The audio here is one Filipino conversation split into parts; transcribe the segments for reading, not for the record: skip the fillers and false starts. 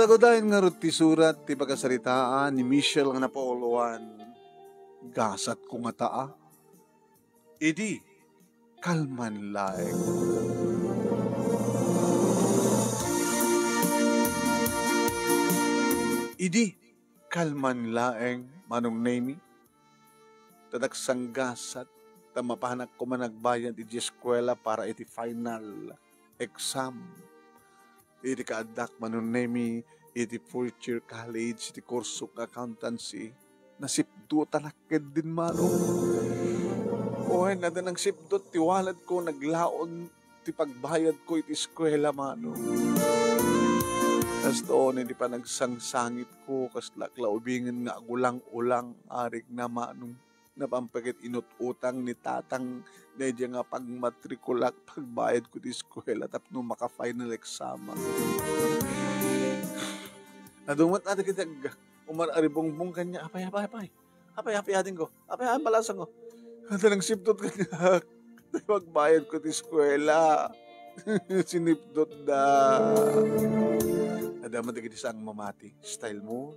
Tagodahin nga ro ti surat ti pagkasaritaan ni Michelle nga napauluan. Gasat ko nga taa. Idi, kalman laeng. Idi, kalman laeng, manong name tadaksang gasat, tamapanak ko man nagbayan iti eskwela para iti final exam. Iti kaadak manong name iti fourth year college, iti kurso accountancy, nasipdo tanaked din manong. Oy, nada ng sipdot, tiwalad ko, naglaon, ti pagbayad ko iti eskwela manong. Kas doon, hindi pa nagsangsangit ko, kas laklaubingin nga agulang-ulang, arig na manong, napampagit inut-utang ni tatang, na nga pagmatrikulak, pagbayad ko di eskwela, tapno maka-final exam. Nadumat natin kita, umararibong-bong kanya, apay atin ko, apay balasan ko. At nang sipdot kanya, pagbayad ko di eskwela, sinipdot na. Nadaman na isang mamati. Style mo,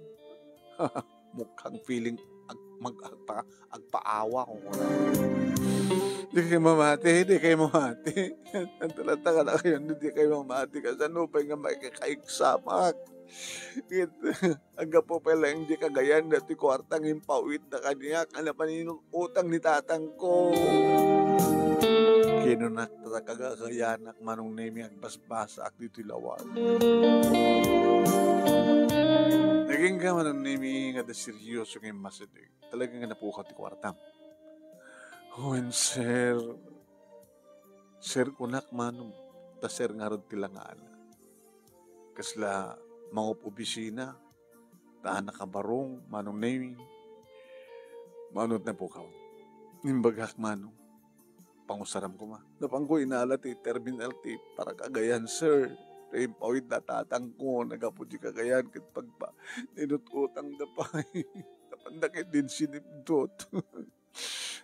mukhang feeling agpaawa kung wala. Hindi kayo mamati. Ang talata na kayo, hindi kayo mamati. Kasi ano pa nga makikaiksamak. Aga po pala hindi kagayan dati kwartang impawit na kaniyak. Ano pa utang ni tatang ko. Kinunak tatagagayanak manong nemi agbasbasa ak dito lawan. Naging ka manong nemi nga da seryoso ngayon masadig. Talagang nga napukat ti kwartam. When sir kunak manong ta sir nga rod tilangaan. Kasla mga opisina taan nakabarong manong nemi manot na pukaw. Nimbagak manong pangusaram ko ma. Napangko inala ti terminal ti para kagayan sir. Impawid na tatang ko. Nagapod yung kagayan. Kit pagpa ninututang na pa. Napandakit din sinipdot.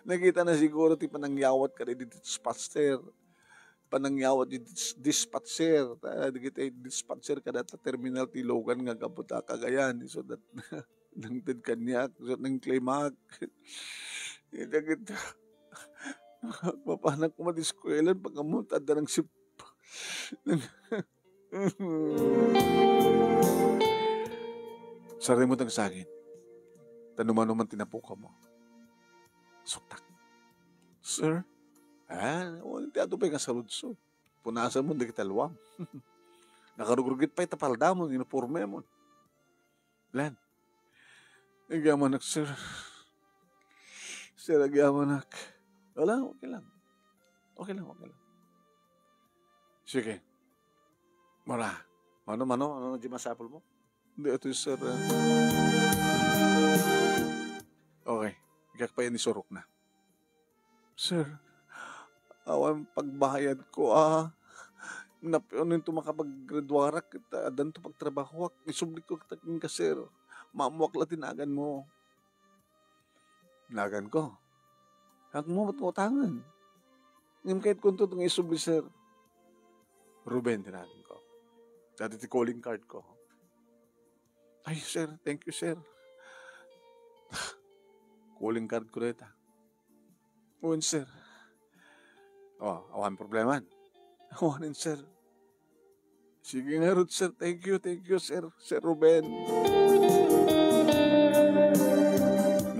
Nakita na siguro ti panangyawat ka rin dispatcher. Panangyawat di dispatcher. Nakita yung dispatcher ka na terminal ti Logan nga kapot kagayan. So that nang tid kanyak. So nang klimak. Nakita mapanak ko madiskwela pagkamuntad na ng sip. Saray mo tang sagin. Tanuman-numan tinapuka mo. Suktak. Sir? Wala tiyato pa yung kasaludso. Punasan mo, hindi kita luwam. Nakarugurugit pa itapalda mo, inupurme mo. Lan. Nagyamanak, sir. Sir, nagyamanak. Wala, okay lang. Sige. Mara. Ano, di masapol mo? Hindi, ito yung sir. Okay. Ikak pa yan isurok na. Sir, awan pagbayad ko, ano yung makapag-graduarak, adan to pagtrabaho, isublik ko kataking ka, sir. Mamuwak la tinagan mo. Tinagan ko. Hak mo matutangan. Ngayon kahit kung itong isubli, sir. Ruben, tinagan ko. Dati ti calling card ko. Ay, sir. Thank you, sir. Calling card ko rin. Uwan, sir. Awan problema. Awanin, sir. Sige nga, Ruth, sir. Thank you, sir. Sir Ruben.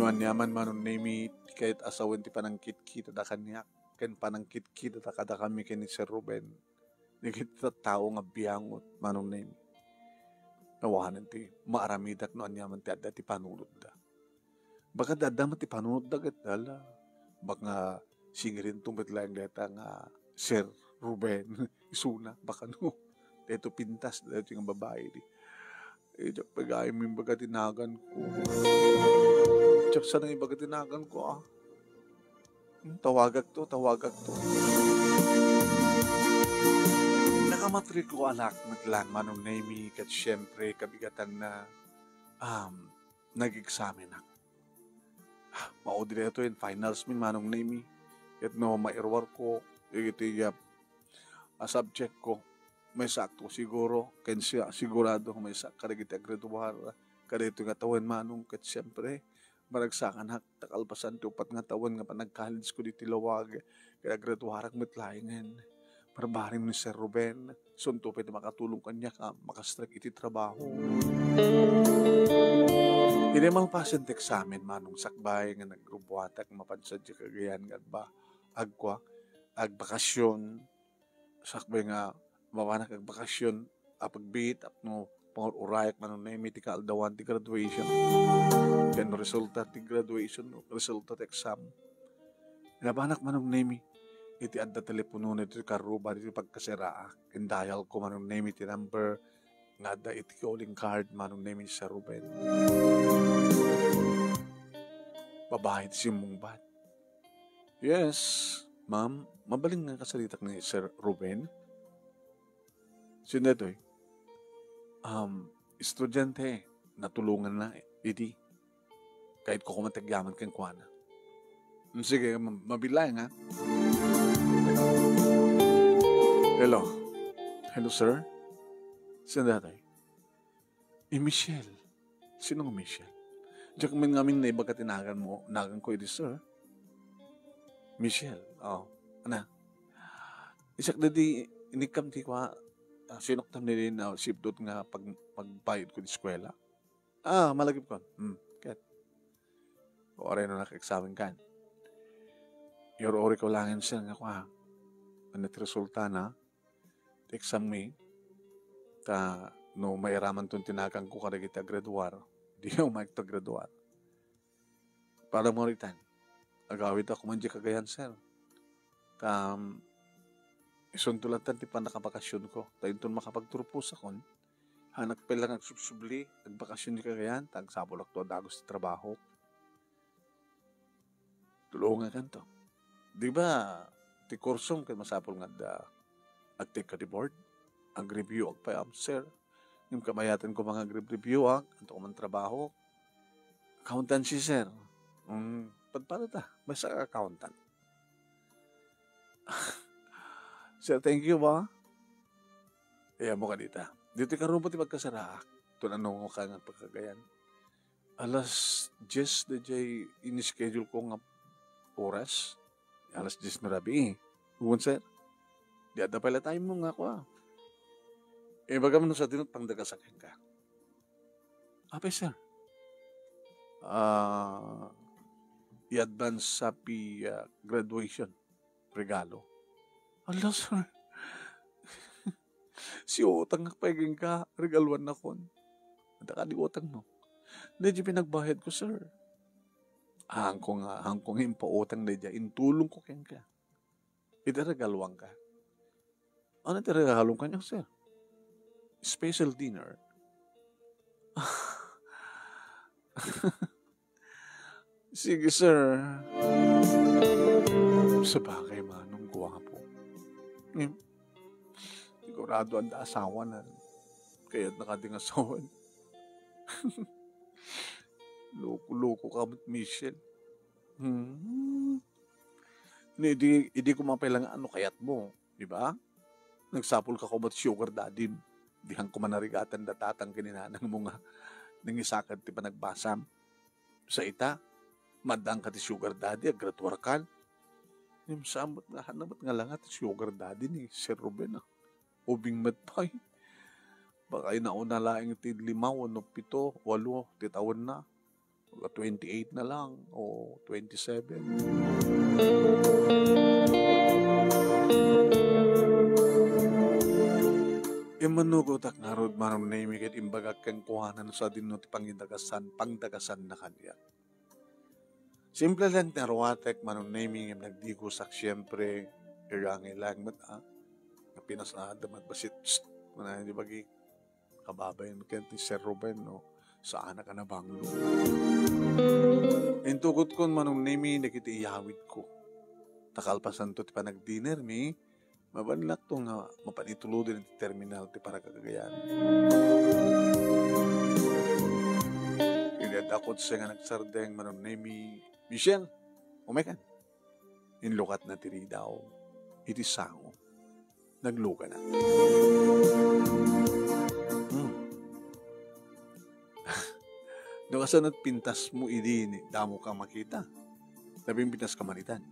Nuan yaman manon name kahit asawin ti panangkit-kita da kanyak. Ken panangkit-kita da kada kami ken ni Sir Ruben. Nagita tao nga biyangot manon name. Nawahanan ti maaramidak nuan yaman ti adda ti panulod da. Baka dadama ti panulod da ket dala. Baka singirin tumbet lang data nga Sir Ruben isuna baka no. Dito pintas dito yung babae di. Ejak pagay mo yung baga tinagan ko. Ejak sana yung baga tinagan ko Tawagak to. Nakamatriko anak naglang manong name kat syempre kabigatan na nag-examine ako. Maudili ito yung finals min manong name. Kat no mairwar ko. Ito yung subject ko. may sakto siguro, ken siya sigurado may sakto kadagiti agraduar, kadito nga tawen manong ket siyempre, maragsakan hak takalpasan ti upat nga tawen nga panag-college ko diti Lawag, kaya graduarak metlaengen. Parbarim ni Sir Ruben, sunto pwede makatulong kanya ka, makastrike iti trabaho. Hindi malpasan ti examen manong sakbay nga nagrubuhatak mapansad di kagayan nga ba agwa agbakasyon sakbay nga mawanak agbakasyon apagbit apno pangurayak manon na imi ti kaaldawan ti graduation ken resulta ti graduation resulta ti exam nabanak manong nemi iti adda telepono iti karuba iti pagkaseraa ken dial ko manong nemi ti number nga adda iti calling card manong nemi sa Ruben babae ti simungbat. Yes, ma'am, mabaling nga kasalitak ni Sir Ruben. Sinetoy, estudyante, natulungan na, idi. Kahit ko kumatagyaman kang kuwana. Sige, mabilay nga. Hello. Hello, sir. Sinetoy. Michelle. Sino nga Michelle? Diyak min ngamin na iba ka tinagan mo, nagan ko iti, sir. Michelle, ana. Isak na di, inikam ti kwa, sinoktam na din na sipdot nga pagbayad ko di eskwela. Malagip ko. Ket. O aray na naka-examen kan. Ori ko langin siya nga kwa. Ano ti resulta na, ti exam me, no mairaman tong tinagang ko kada kita graduar. Di ako magtagraduar. Para mo ritan. Agawid ako man di kagayan, sir. Isuntulatan ti pa nakabakasyon ko. Tayo itong makapagturupos akon. Hanak pala nagsubsubli. Nagbakasyon di kagayan. Tagsabulak to dagos ti trabaho. Tulungan kan to. Di ba, ti kursong kay masapol nga da agtik ka di board. Ag-review ag pa sir. Yung kamayatan ko mga review anto ko man trabaho. Accountancy, sir. Paano ta? Basta accountant. Sir, thank you ba? Kaya mo ka dito. Dito ka rin po ti magkasaraak. Tunanong ko ka nga pagkagayan. Alas 10 na jay in-schedule ko nga oras. Alas 10 na rabi. Huwag, sir. Di ada pala time mo nga ko. Baga mo sa tinot pang dagasakin ka. Apay, sir. I-advance sa graduation. Regalo. Allah, sir. Si utang nga paging ka. Regaluan na kon. Ada ka di utang no. Hindi pinagbayad ko, sir. Hangkong impa utang na dyan. Intulong ko keng ka. Ida regaluan ka. Ano iti regalong ka niya, sir? Special dinner. Sige, sir. Sa bagay, manong guwapo. Sigurado ang asawa na. Kaya't nakading asawan. Loko-loko ka, Michelle. Hindi ko mapailang ano kayat mo. Diba? Nagsapol ka ko ba't sugar daddy. Dihang kumanarigatan datatang kininanang mo nga nangisakad ti panagbasam. Sa ita, madang ka ti sugar daddy, agraduar kan. Yung samot nga hanamat nga lang ti sugar daddy ni Sir Ruben. Ubing matpay. Baka inauna laing ti 5, 7, 8, ti taon na. 28 na lang o 27. Manugot ak narod manong naimikit imbagak kang kuhanan sa dinno ti pangdagasan na kanya. Simple lang naruatek manong naiming nagdigusak siyempre ilang mat pinasada matbasit mana di bagi kababayan ti Sir Ruben no sa anak ka na banglo. Intugot kon manong naiming nakiti iyawid ko. Takalpasan to ti panag-dinner mi mabanlak to nga mapanitulo din ti terminal ti para kagagayan. Inadakot siya nga nagsardeng manon nemi Michelle, umekan. Inlukat na tiri daw. Iti sango. nagluga na. Hmm. Doon ka sa pintas mo, damo kang makita. Labing pintas ka manitan.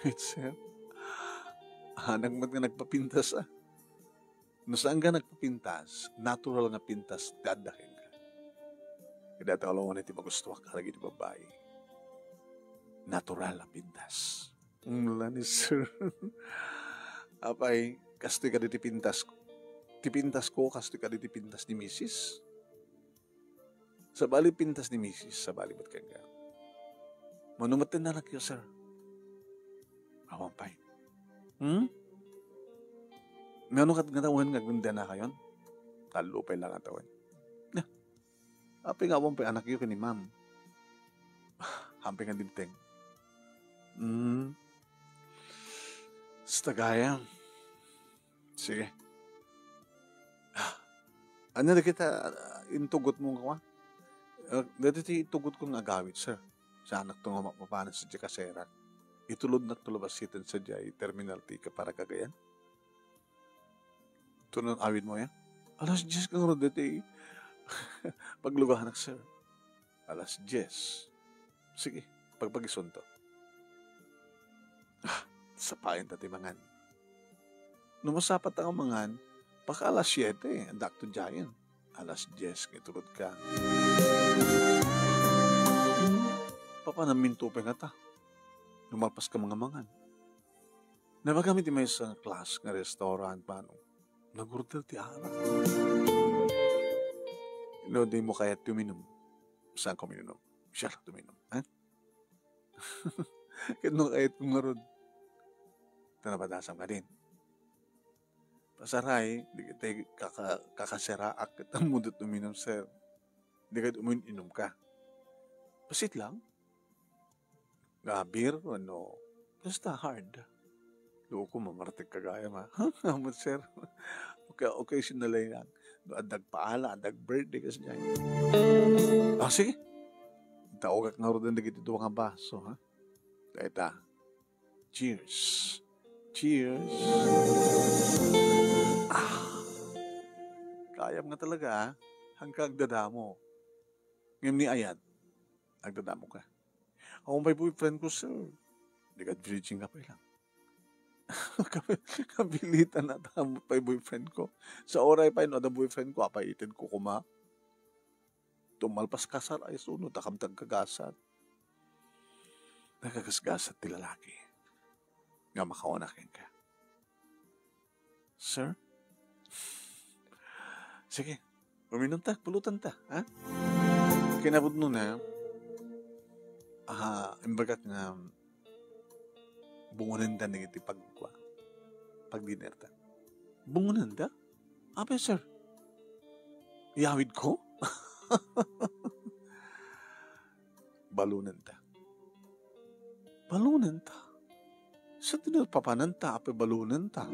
It's nagmat nga nagpapintas No saan ka nagpapintas, natural nga pintas, dadahin ka. Kaya talawan iti magustuhan ka lagi di babae. Natural na pintas. Wala ni sir. Apay, kastoy ka diti pintas ko. Tipintas ko, kastoy ka diti pintas ni Mrs. Sa bali pintas ni Mrs. Sa bali ba't kang ka? Manumatin na lang sir. Awampay. Ngano kat ngatawan nga gunda na kayon? Talupay lang atawan. Api nga awampay anak yun ni ma'am. Hamping nga dinteng. Stagaya. Sige. Ano na kita intugot mo ka? Dati itugot ko ng agawit, sir. Sa anak to nga mapapanan sa Jakaseran. Itulod na tulabasitan sa Jai Terminal Tika para kagayan. Tunong awit mo yan? Alas 10 kang ron dati. Paglugahan ak, sir. Alas 10. Sige, pagpagisun to. Sapain tati mangan. Numasapat ang mangan, paka alas 7, ang dakto Jayan. Alas 10, kay tulod ka. Papanamintupe nga ta. Lumalpas ka mga mangan. Nabagamit may sa class nga restaurant paano. Nagurdel ti ara. Di mo kaya tuminom. Saan ko minom? Siya lang tuminom. Ha? Kaya nung kahit kong marod. Tanapadasan ka din. Pasaray, di kita kakasiraak at ang mudot uminom, sir. Di ka uminom ka. Pasit lang. Gabir, basta hard. Loko, mamartig kagaya ma. Hamot, sir. Occasional lang. Adag paala, adag birthday kasi dyan. Sige. Taogak nga rin na gito nga baso, ha? Kaya cheers. Cheers. Kayam nga talaga, ha? Hanggang agdadamo. Ngayon ni Ayat, agdadamo ka. Ako may boyfriend ko, sir. Hindi ka virgin ka pa lang. Kabilitan na tamo pa boyfriend ko. Sa oray pa yun, ada boyfriend ko, apaitin ko kuma. Tumalpas kasar ay sunod, takamtag kagasat. Nakagasgasat ti lalaki. Nga makaunakin ka. Sir? Sige, uminom ta, pulutan ta, ha? Kinabot nun na, imbagat nga, bungunan da ng iti pag-dinner ta. Bungunan da? Ape, sir. Yawid ko? Balunan ta. Balunan ta. Sa tinulpapanan ta, ape balunan ta.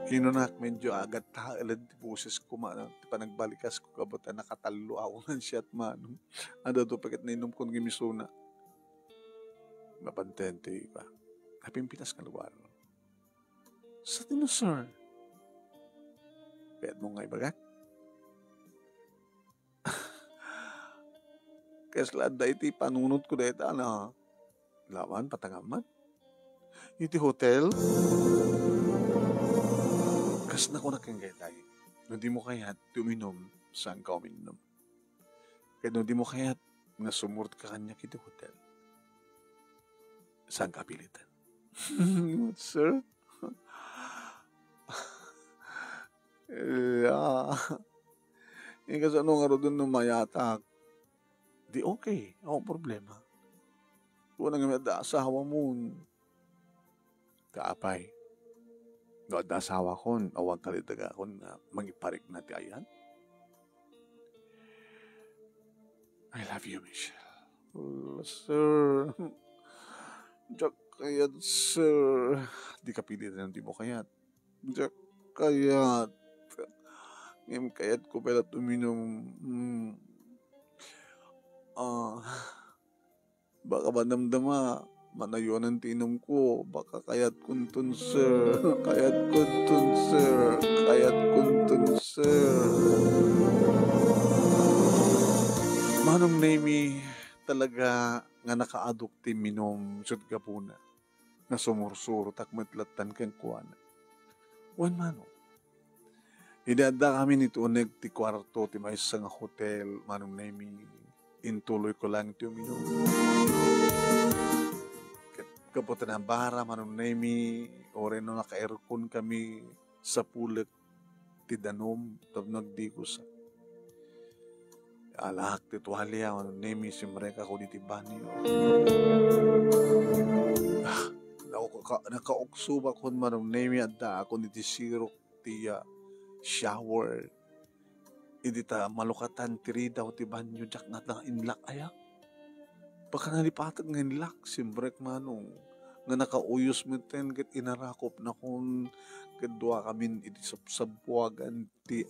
Kinunak medyo agad ta, alad ti buses ko, ti panagbalikas ko, kabata nakatalo ako ng siya at manong. Ano to, pagkat nainom ko ng gimisuna. Mapantente pa. Napimpitas ka lugar. Sa tino, sir. Pwede mo nga ibagat? Kaya slada iti panunod ko dito, laman, patangaman. Iti hotel. Kas na ko nakangay tayo. Hindi mo kaya't tuminom, saan ka uminom. Kaya hindi mo kaya't nga sumurt ka kanya kiti hotel. Saan ka pilitan? What, sir? Kasi ano nga rin doon mayatak. Di okay. Ako problema. Kung nang may asawa mo, kaapay. Doon asawa ko, awang kalitaga ako na mangiparik na ti ayan. I love you, Michelle. Oh, sir. Diyak kayat, sir. Di ka pilitan, di mo kayat. Diyak kayat. Ngayon kayat ko pala tuminom. Baka ba damdama, Manayon ang tinom ko, baka kayat kuntun, sir. Kayat kuntun, sir. Kayat kuntun, sir. Manong Nemi, talaga nga nakaadukti minom sud gapuna. Nga sumursuro takmatlatan kang kuwana. Wan mano. Idada kami nito uneg ti kwarto ti may nga hotel, Manong Nemi. Intuloy ko lang iti uminom. Kaputa na bara, Manong Nemi, ore no naka-aircon kami sa pulik ti danom, tapos di ko sa alak ti tuwalya, Manong Nemi, simreka ko di ti banyo. Nakauksuba ko, Manong Nemi, at da ako ni ti sirok ti shower. Idi ta malukatan tiri daw ti banyo jak na inlak ayak. Baka nalipatag ng inlak, simbrek manong. Nga nakauyos mo ten ket inarakop na kung kadwa kami iti sabsabuagan ti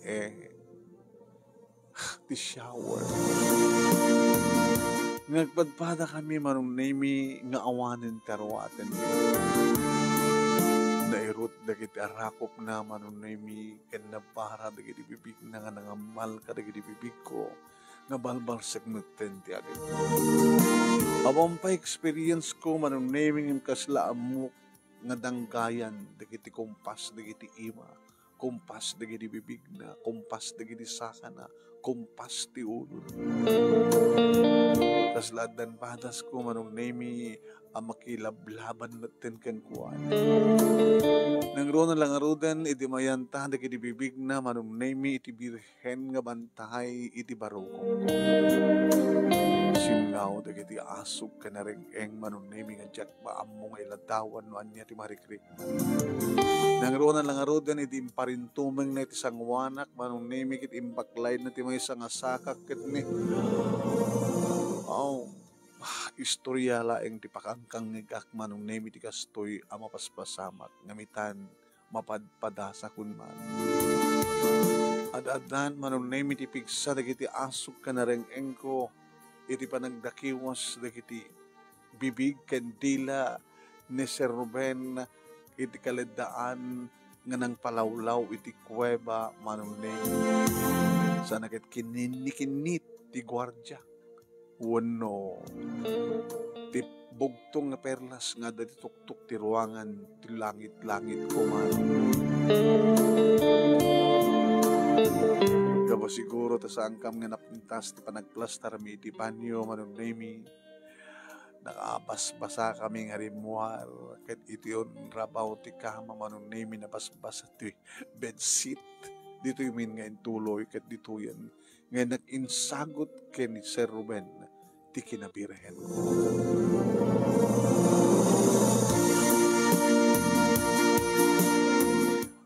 ti shower. Nagpadpada kami Manong Nemi nga awanen tarwaten. Nairut dagiti arakop na Manong Nemi ken nabara dagiti bibig na nga nangamal ka dagiti bibig ko nga balbal segmenten ti agad. Abang pa experience ko Manong Nemi ng kasla amok nga danggayan dagiti kumpas dagiti ima, kumpas dagiti bibig na, kumpas dagiti saka na, kumpas ti ulo. Kasla dan padas ko Manong Nemi makilablaban natin kang kuwan. Nang ro na lang arudan, iti mayanta, dagiti bibig na, Manong Nemi, iti birhen nga bantay, iti barukong. Simngaw, dagiti asog ka na rin, Manong Nemi, nga jak maammo nga iladawan, no anya ti marikrik. Nang ro na lang arudan, iti imparintumeng na iti sangwanak, Manong Nemi, iti imbaklay na ti may sangasakak, ket ni, istorya laeng ti pakangkang ngigak Manong Nemi ti kastoy mapaspasamak ngamitan mapadpadasa kun man. Adadan Manong Nemi ti pigsa dagiti asok ka na reng ko iti panagdakiwas dagiti bibig ken dila ni Sir Ruben iti kaledaan nga nang palawlaw iti kuweba Manong Nemi. Sana ket kininikinit ti gwardya. Wano, ti bugtong nga perlas nga dati tuktok ti ruangan, ti langit-langit ko man. Gaba siguro ta sa angkam nga napintas ti panagplastar mi iti banyo, Manong Nemi. Nakabasbasa kami nga rimuar, ket iti yon rabaw ti kama, Manong Nemi, nabasbasa ti bedsit. Dito yung nga intuloy, ket dito yan. Nga nag-insagot ken ni Sir Ruben ti kinabirhen ko.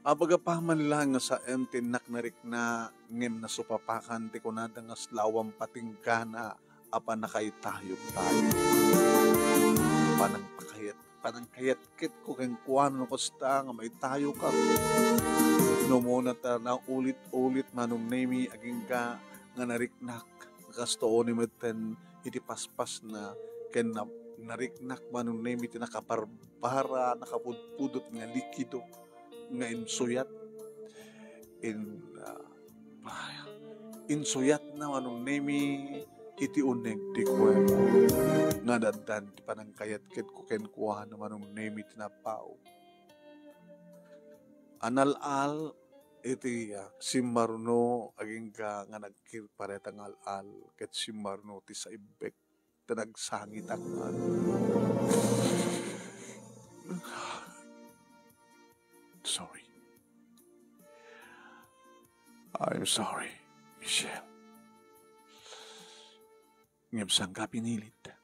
Abagapaman lang nga sa tinak narik na ngem na supapakan ti kunada nga slawang patingkana apan nakaitayog tayo. Panangkayat kit ko keng kuwan no kosta nga may tayo ka. No muna ta na ulit-ulit Manong Nemi aging ka nga nariknak kastoon ni meten iti paspas na ken nariknak Manong Nemi ti nakaparbara nakapudpudot nga likido nga insuyat insuyat na Manong Nemi iti uneg ti kuweba nga daddan ti panangkayat ket ko ken kuha na Manong Nemi ti napaw anal-al iti simmarno aging ka nga nagkirparetang al-al ket simmarno ti sa ibek ta nagsangit ang sorry. I'm sorry, Michelle. Ngem sang ka pinilit.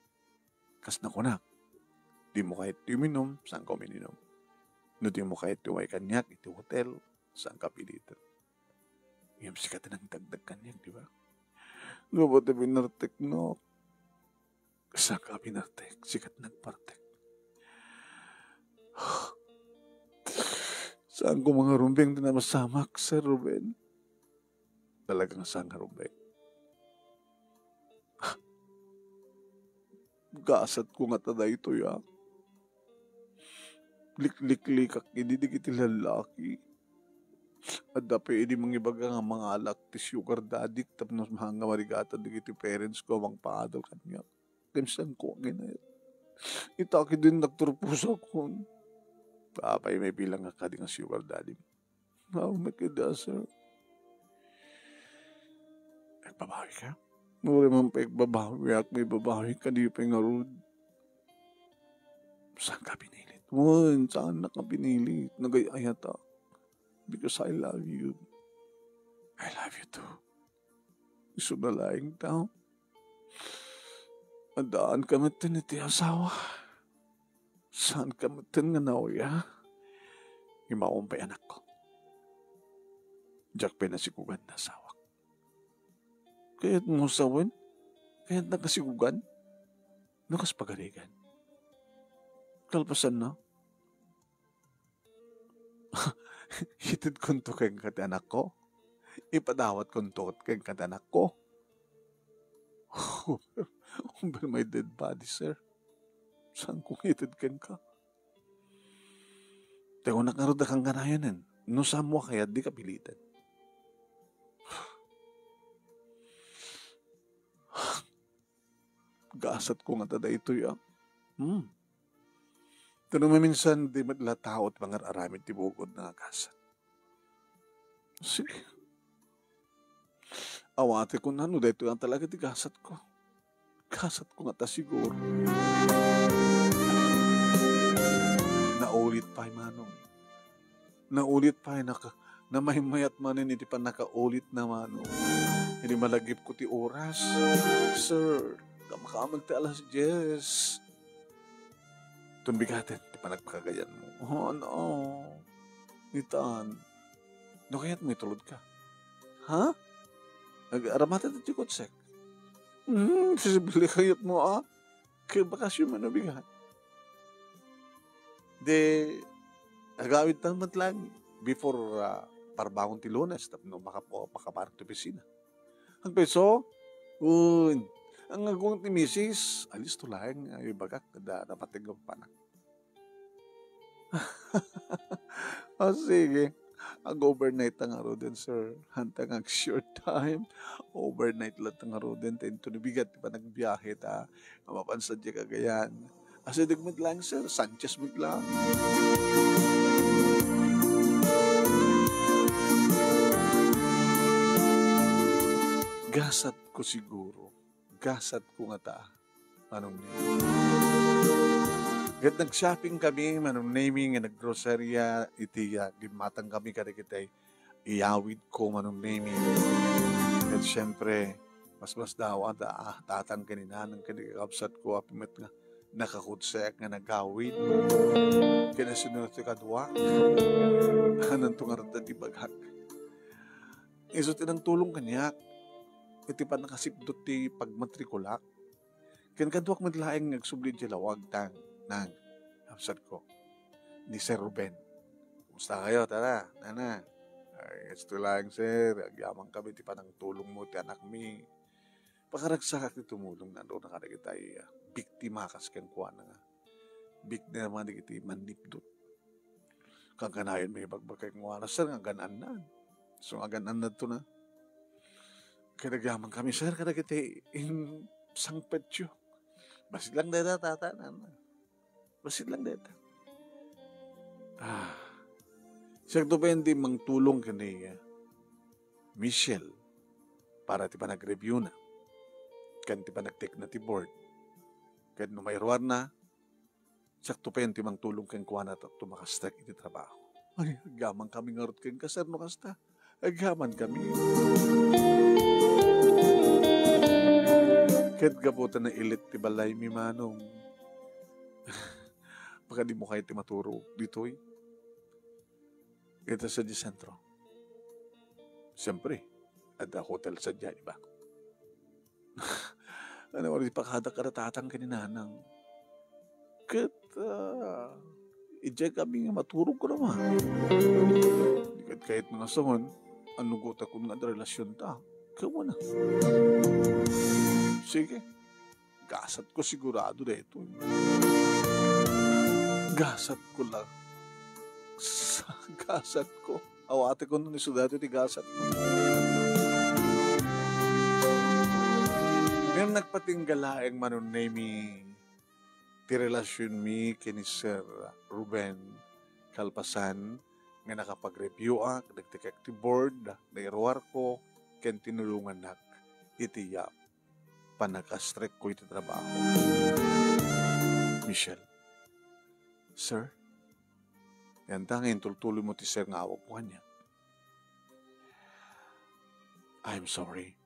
Kas na kunak. Di mo kahit uminom, sang ka uminom. No di mo kahit tuway kanyak, iti hotel, sang ka pilitan. Ngem sikat ng dagdag kanyak, di ba? No, ba't pinartek no? Sang ka pinartek, sikat nagpartek. Saan ko mga rumbeng na masamak, Sir Ruben? Talagang saan ka rumbeng? Gasat ko nga tada ito ya. liklik-likak, hindi kiti lalaki. At dapat hindi mangibaga nga mga alak ti sugar daddy, tapos mga marigata di kiti parents ko, mang paadol kanya. Kamsan ko ang ginayat. Itaki din nagturpusa ko. Papay may bilang nga ka di nga sugar daddy. How makida, sir? Nagbabawi ka? Mura man pa ikbabawi at may babawi ka di pa nga road. Saan ka pinilit? Saan na ka pinilit? Nagayayata. Because I love you. I love you too. Iso na laing tao. Adaan ka matin iti asawa. Saan ka matin nga nauya? Imaong pa anak ko. Jack pinasikugan na asawa. Kaya't mo sawan? Kaya't nakasikugan? Nakaspagarigan. Kalpasan na? Hitid kunto kayong katanak ko. Ipadawat kunto kayong katanak ko. Umber my dead body, sir. Saan kong hitid kayong ka? Teko nakaroda kang ganayanan. No samo kaya di kapilitan. Gasat ko nga tada ito ya. Pero maminsan di madla tao at mga aramid ti bukod na gasat. Sige. Awate ko na no, dito lang talaga ti gasat ko. Gasat ko nga ta siguro. Naulit pa manong. Naulit pa na mahimayat manin iti pa nakaulit na manong. Hindi malagip ko ti oras. Sir, kamakamag ti alas 10. Tumbigatin, di pa nagpakagayan mo. Oh, no. Nitaan. No kaya't may tulod ka? Ha? Nag-aramatan at chikotsek. Sisibili kayot mo, ah. Kaya bakasyon man nabigat. De, agawid naman lang before parbangon ti Lunes, tapos makaparang ti pisina. Ang peso, ang agong ti misis, alis to lang, ay bagak, dapating ko pa na. O sige, overnight ang aro din, sir. Hantang ang short time, overnight lang ang aro din. Tento nabigat, pa nagbiyahe ta, mapapansan di kagayan. Asa digmag lang, sir, Sanchez mag lang. Gasat ko siguro. Gasat ko nga ta. Anong name? Gat nag-shopping kami, manong naming, nag-grocerya, itiya, gimatang kami kada kitay, iyawid ko, manong naming. At syempre, mas daw, tatang kanina, nang kanigakapsat ko, apimat nga, nakakutsek nga nagawid. Kinasunod ti kadwa. Anong tungarata di baghag. Iso tinang tulong kanyak. Iti pa nakasipdot ti pagmatrikulak. Ken kadwak madlaeng nagsublid ti lawag tang nang hapsat ko ni Sir Ruben. Kumusta kayo? Tara, nana. Ay, ito lang, sir. Agyamang kami ti panang tulong mo ti anak mi. Pakaragsak ti tumulong na doon nakaragit ay biktima kas ken kuha na nga. Biktima naman di kiti manipdot. Kang kanayon may bagbakay ng wala, sir, nga ganan na. So, nga ganan na ito na. Kinagyaman kami, sir, kada kita in sang petyo. Basit lang deta, tata, nana. Basit lang deta. Siya ito pa hindi mang tulong kaniya. Michelle, para ti pa nag-review na. Kan ti pa nag-take na ti board. Kan no mayroon na, siya ito pa hindi mang tulong kang kuha na tumakastak iti trabaho. Ay, agaman kami ngarot kang kasar no kasta. Agaman kami. Kahit gabutan na ilit ti balay mi manong. Baka di mo kayo ti maturo dito'y. Ito sa di sentro. Siyempre, ada hotel sa dyan, iba? Ano, wala di pakada karatatang kaninanang. Ijay kami nga maturog ko naman. Kahit mga sahon, anugot ako nga relasyon ta. Kawa na. Sige, gasat ko sigurado dito. Gasat ko lang. sa gasat ko. Awate ko nung isudado ti gasat ko. Ngayon nagpatinggalaeng manunay mi ti relasyon mi kini Sir Ruben Kalpasan nga nakapag-review nagtikak ti board, nairuar ko, ken tinulungan nak itiyap panakastrek ko iti trabaho. Michelle, Sir, yan tangin tultuloy mo ti Sir nga awag mo kanya. I'm sorry.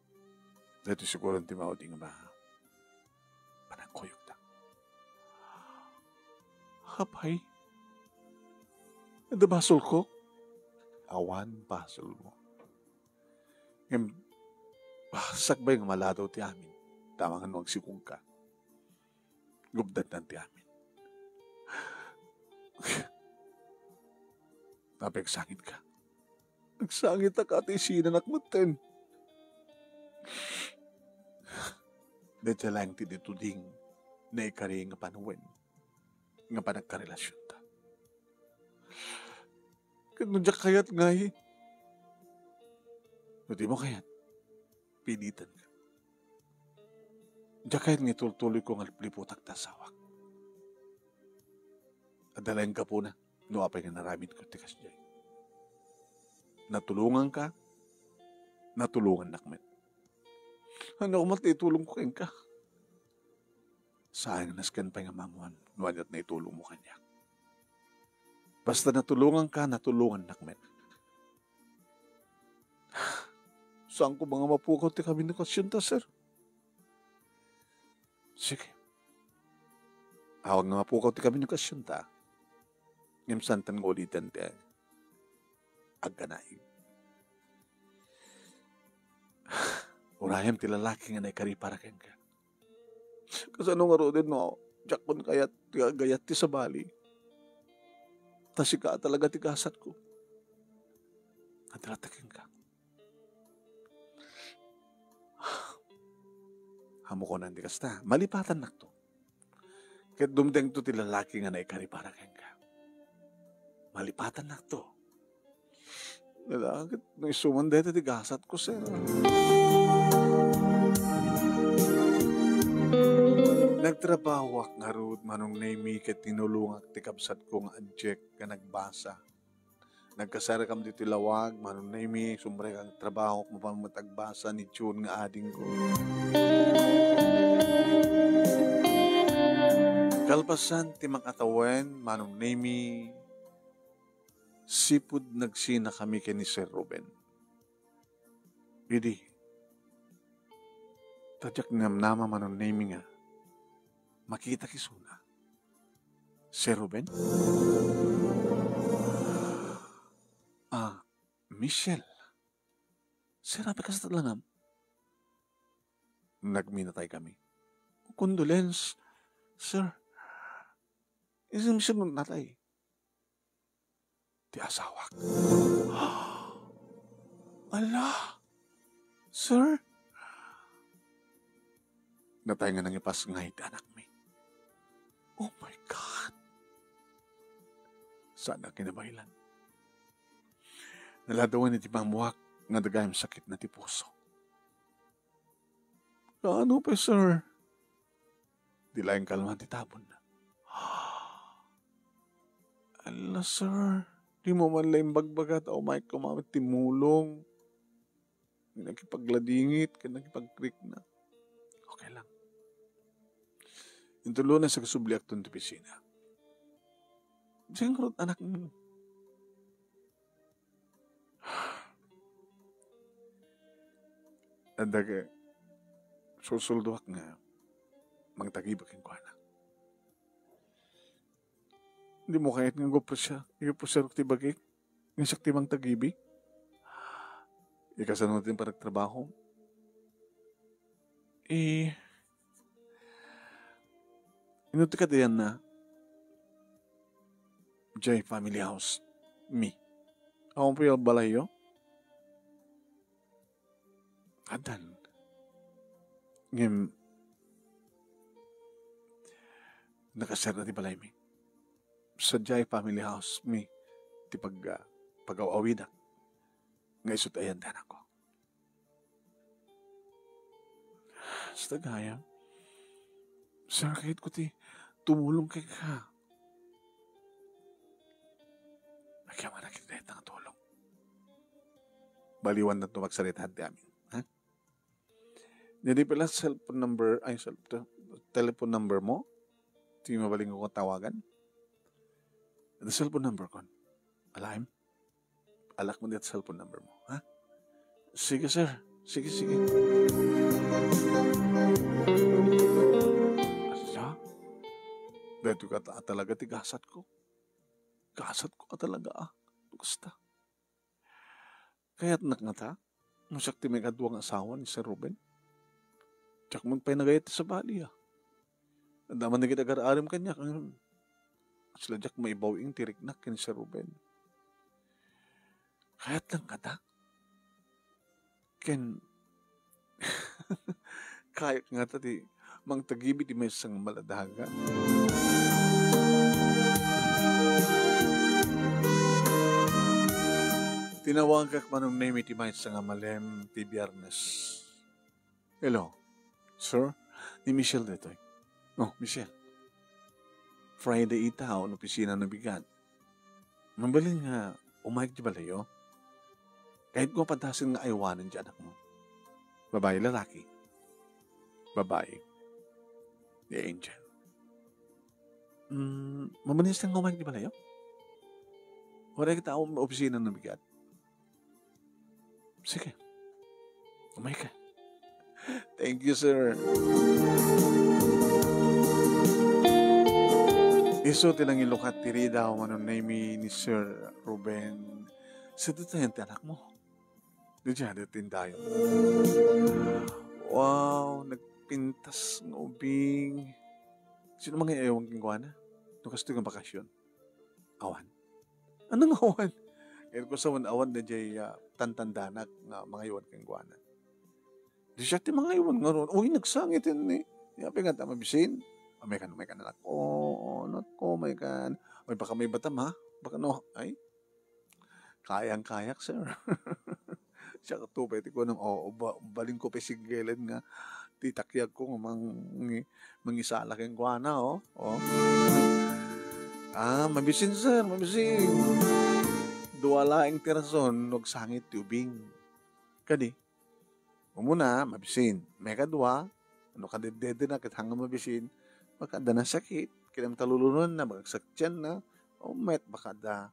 Dito siguro ti maudi nga ba panagkuyog ta. Hapay, ada basol ko? Awan basol mo. Ngayon, sagbay nga maladaw ti amin. Tamang ano ang sikong ka. Gubdat na ti amin. Tapi nagsangit ka. Nagsangit na ka ati sinanak mo ten. Dito lang ti dituding na ikari nga panuwen. Nga pa nagkarelasyon ta. Kano dyak kayat ngay. Hindi mo kayat. Pilitan ka. Dyak kayat nga tultuloy ko nga liputak ta sawak. Adalayan ka po na. Nuapay nga naramid ko tikas dyan. Natulungan ka. Natulungan nakmet. Ano ko matitulong ko ka? Saan naskan pa nga mamuhan. Nuanyat na itulong mo kanya. Basta natulungan ka, natulungan nakmet. Saan ko mga mapukaw ti kami na kasyon ta, sir? Sige. Awag nga mapukaw ti kami na kasyon ta. Ngam santan nga ulitan ti aganaig. Urayam ti lalaki nga naikari para keng ka. Kasano nga rodin no, jakon kayat gayat ti sa bali. Tasi ka talaga ti gasat ko. Nadratakin ka. Hamo ko nandi kasta. Malipatan na to. Kahit dumdeng to ti lalaki nga naikari para keng ka. Malipatan na to. Nalakit, nung isuman dito ti gasat ko, sir. Nagtrabawak nga rood manong naimi ket tinulungak ti kabsat ko nga adjek ka nagbasa. Nagkasara kam dito lawag manong naimi sumbre kang trabaho mapamatagbasa ni June nga ading ko. Kalpasan ti makatawen manong naimi sipud nagsina kami kay ni Sir Ruben. Idi tadyak namnama manong naimi nga makita kisuna. Sir Ruben? Michelle. Sir, apa ka sa tatlangam? Nagminatay kami. Condolence, sir. Isang Michelle nung natay. Ti asawak. Ala! Sir? Natay nga nang ipas ngayit anak mi. Oh my God! Sana kinabaylan. Naladawan ni ti mamuhak nga dagayang sakit na ti puso. Ano pa, sir? Di lang kalma ti tapon na. Ala, sir. Di mo man lang bagbagat o may kumamit ti mulong. Nakipagladingit, nakipagkrik na. Okay lang. Yung tulo na sa kasubliak doon ti pisina. Siyang anak mo. Andaga, susulduak nga, mangtagibak yung kuha na. Hindi mo kahit nga gopro siya, iupuserok ti bagik, nga siya ti mangtagibi. Ikasan natin para trabaho. Inuti ka diyan na, Jay Family House, me. Ako po yung balayo. Adan. Ngem, nakasar na di balay mi. Sa Jay Family House, mi. ti pag-awawidak nga isut ayan dan ako. Sa gaya, sir, kahit ko ti tumulong kay ka. Nagyaman na kita ng tulong. Baliwan na ito magsalita di amin. Ha? Jadi pala telephone number mo, hindi mabaling ko tawagan. The cellphone number ko. Alam? Alak mo dito cellphone number mo. Ha? Sige, sir. Sige. Asya? Dito ka talaga tigasat ko. Gasat ko ka talaga Gusta. Kaya't nakngata, masak ti may kaduang asawa ni Sir Ruben. Tsak mo pa'y nagayat sa bali Daman na kita arim kanya. Sila jak maibawing tiriknak ni Sir Ruben. Kaya't lang kata. Kayak nga tati, mang tagibi di may isang maladaga. Tinawag kak manong name iti may isang malem ti biyernes. Hello, sir? Ni Michelle dito. Oh, Michelle. Friday itaw, no pisina na bigat. Mambalin nga, umayag di balayo. Kahit ko padasin nga aywanan di anak mo. Babae, lalaki. Babae. The angel. Mamanis lang umayag di balayo? Wala kita ako opisina na bigat. Sige. Umayag ka. Thank you, sir. Iso tinang ilukat tiri daw manunay ni Sir Ruben. Sa dutayan ti anak mo. Diyan datin tayo. Wow, nagpintas ng ubing. Sino mga ewan kingwana? Nukas ito ng bakasyon. Awan. Anong awan? Kaya ko sa awan na jay tantandanak nga mga iwan kingwana. Di siya ti mga iwan nga ron. Uy, nagsangit yun eh. Yapi nga ta mabisin. May kan anak ko. Nako, may kan. Uy, baka may batam ha? Baka no, ay. Kayang-kayak, sir. Siya katupay, ti ko nang, baling ko pa sigilan nga, titakyag ko mangisalak yung kuwana, mabisin, sir, mabisin. Duwala ang tirason, nagsangit tubing. Kadi, umuna, mabisin. May kadwa, kadedede na, hanggang mabisin, baka da na sakit, kinam talulunan na, magagsakyan na, met, baka da,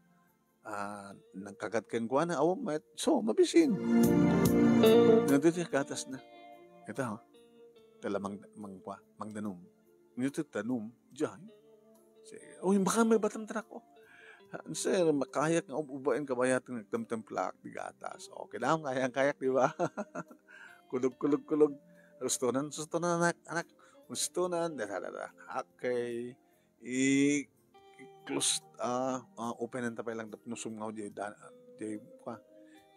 nagkagat kang guwana, met, so, mabisin. Nandito yung gatas na. Ito, tala mangdanom. Nito tanong, diyan. Baka may batang trak ko. Sir, makayak nga ubain kabayat ng nagtamtemplak di gatas. Okay lang, kayang-kayak, di ba? Kulog. Gusto na, anak. Gusto na, okay. Close, open ang tapay lang nusum nga di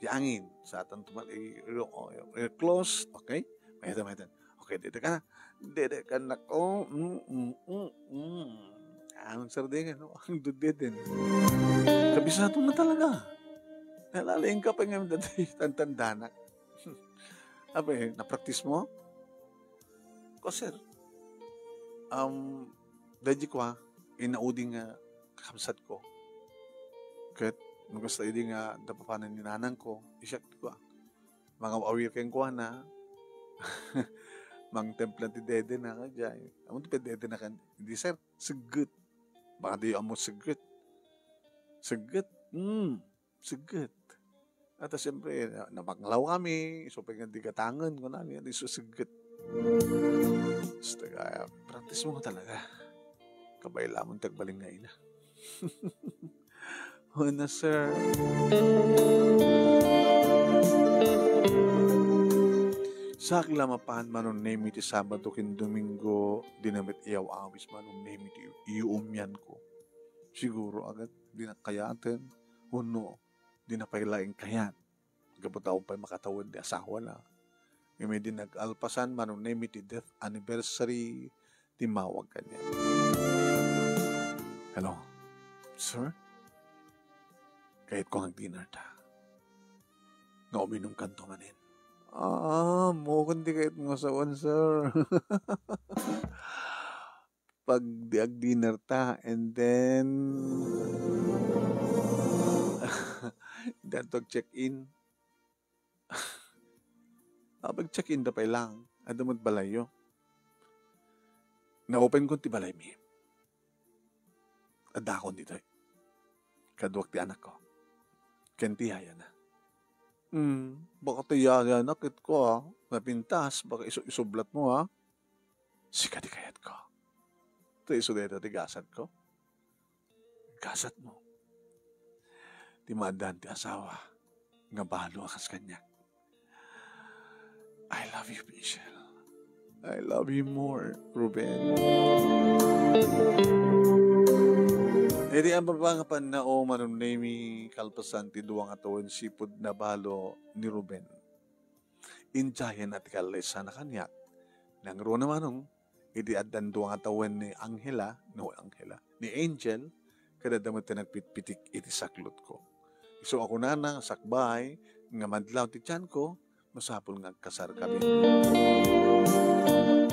angin sa atang tumal close, okay? Mahitan. Okay, dito ka na ko. Anong sardingan, no? Ang dudidin. Kabisado na talaga. Nalalaing ka pa nga dati, tantandanak. Abe, na-practice mo? Ko, sir. Daddy ko inauding nga kamsat ko. Kahit gusto hindi nga dapapanan ni nanang ko, isyak ko mga awir kayong kuha na mang templan ti dede na ka dyan. Amo ti dede na ka. Hindi sir, sagot. Baka di amo sagot. Sagot. Sagot. At siyempre, napanglaw kami. So, pag hindi katangan ko namin, hindi susagot. Basta kaya, practice mo nga talaga. Kabay lamang tagbaling nga ina. Na, sir. Sa aklamapan manon name iti Sabado kin Domingo dinamit iyaw awis manon name iti iumyan ko. Siguro agad dinakayaten uno dinapailaing kayat. Gabutaw pa makatawad di asawa na. May din nag-alpasan manon name iti death anniversary timawag kanya. Hello, sir? Kahit ko ang dinner ta. Nga uminom kanto manin. Mo kundi kahit nga sawan, sir. Pag di ag dinner ta, and then to check-in. Pag check-in da pa lang, adamot balayo. Na-open ko ti balay mi. Adakon dito. Kaduwak ti anak ko. Kentihaya na. Baka tiyaya nakit ko ha. Napintas, baka isublat mo ha. Sika di kayat ko. Ito iso dito ti gasat ko. Gasat mo. Ti madan ti asawa. Nga balo akas kanya. I love you, Michelle. I love you more, Ruben. Edi ang babanga pa na o manunay mi kalpasan ti duwang atawan sipod na balo ni Ruben. Injayan at kalesa na kanyak. Nang ro namanong, edi adan duwang atawan ni Angela, ni Angel, kada damot na nagpitpitik iti saklot ko. So ako na sakbay, nga madlaw ti tiyan ko, masapol nga kasar kami.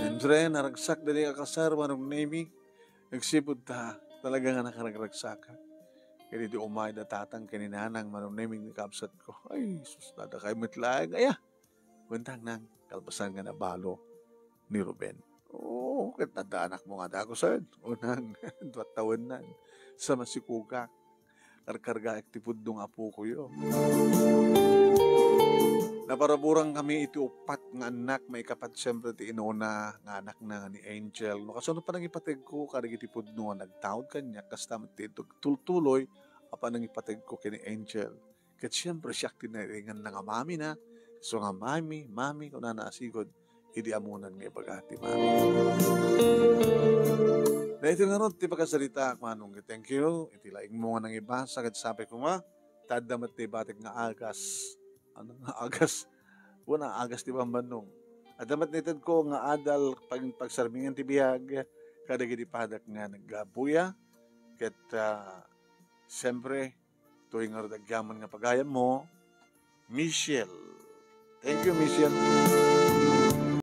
Andre, naragsak dali ka kasar, manong nami, nagsipod ta, talaga nga nakaragsak ka. Kaya di umay na tatang kininanang manong naming nakapsat ko. Ay, sus, nada kayo mitlaag. Aya, buntang nang kalpasan nga na balo ni Ruben. Oo, kahit nadaanak mo nga dako, sir. Unang, 2 taon nan. Sa masikugak. Karkarga aktipod dong apo ko yun. Naparaburang kami iti upat nga anak, may kapat siyempre ti inuna nga anak na ni Angel. No, kasunod pa nang ipateg ko, karag iti pudno, nagtaod kanya, kasta matito, tultuloy, apa nang ipateg ko kini Angel. Kat siyempre siya tinaringan na nga mami na, so nga mami, kung na naasigod, idi amunan nga ibagati mami. Na ito nga ron, ti pagkasalita, manong, thank you, iti laing mo nga nang ibasa, kat sabi ko nga, tadamat ti batik nga agas, ano nga agas? Una, agas ti bambanong. Adamat nitad ko nga adal pagsarmingan ti biyag, kada giti padak nga naggabuya, ket siyempre, tuwing nga dagyaman nga pagayam mo, Michelle. Thank you, Michelle.